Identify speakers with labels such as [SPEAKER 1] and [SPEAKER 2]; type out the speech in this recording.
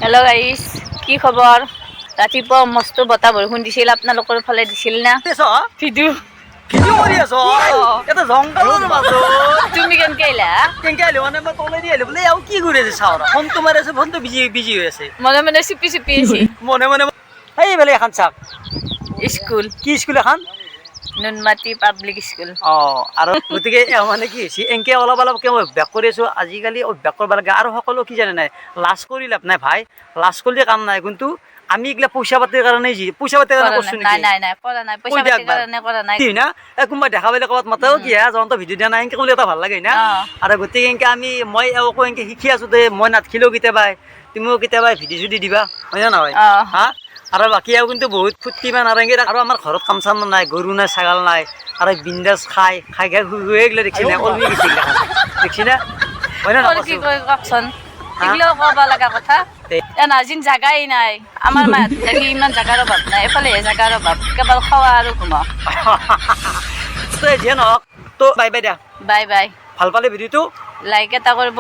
[SPEAKER 1] Hello' গাইছ, কি খবৰ? ৰাতিপুৱা মস্ত বতাহ বৰষুণ দিছিল, আপোনালোকৰ ফালে দিছিল না? ভিডিঅ'
[SPEAKER 2] ভিডিঅ' কৰি আছ এটা জংঘলৰ মাজত
[SPEAKER 1] তুমি কেনেকে আহিলা?
[SPEAKER 2] কেনেকে আহিলো মানে মই তলেদি আহিলো বোলে আৰু কি কৰি আছে চাওঁ ফোনটো মাৰি আছে ফোনটো বিজি হৈ আছে
[SPEAKER 1] মনে মনে চুপি চুপি আছি
[SPEAKER 2] মনে মনে সেইফালে এখন চাওক
[SPEAKER 1] স্কুল
[SPEAKER 2] কি স্কুল এখন
[SPEAKER 1] নুনমাটি পাব্লিক স্কুল।
[SPEAKER 2] আৰু গতিকে মানে কি হৈছে এনেকে অলপ অলপকে মই অভ্যাস কৰি আছো আজিকালি অভ্যাস কৰিব লাগে আৰু সকলো কি জানে নাই লাজ কৰি লাভ নাই ভাই লাজ কৰিলে কাম নাই কিন্তু আমি এইগিলা পইচা পাতিৰ কাৰণে পইচা পাতিৰ কাৰণে কৰছো
[SPEAKER 1] নাই
[SPEAKER 2] নেকি
[SPEAKER 1] নাই নাই কৰা নাই, পইচা পাতিৰ কাৰণে কৰা নাই।
[SPEAKER 2] কি না কোনোবাই দেখা পালে ক'ৰবাত মাতাও কি হা যন্ত্ৰ ভিডিঅ' দিয়া নাই এনেকে ক'লে এটা ভাল লাগে না আৰু গতিকে এনেকে মই আকৌ এনেকে শিকি আছো দে মই নাথাকিলেও কেতিয়াবা তুমিও কেতিয়াবা ভিডিঅ' চিডিঅ' দিবা হয় না নহয় হা আৰু বাকী আৰু কিন্তু বহুত ফূৰ্তি মান আৰু আমাৰ ঘৰত কাম চাম নাই গৰু নাই ছাগাল নাই আৰু বিন্দাছ খাই শুই গ'লে দেখছি না অলমি গেছি দেখছি না হয় না
[SPEAKER 1] কি কয় কওকচোন, এইগিলাও ক'ব লগা কথা। নাজিন জাগাই নাই আমাৰ মাহঁত থাকি ইমান জাগাৰ অভাৱ নাই, এফালেহে জাগাৰ অভাৱ, কেৱল খোৱা আৰু ঘুমা।
[SPEAKER 2] তো যিয়ে নহওক তো বাই বাই দিয়া
[SPEAKER 1] বাই বাই।
[SPEAKER 2] ভাল পালে ভিডিঅ'টো
[SPEAKER 1] লাইক এটা কৰিব।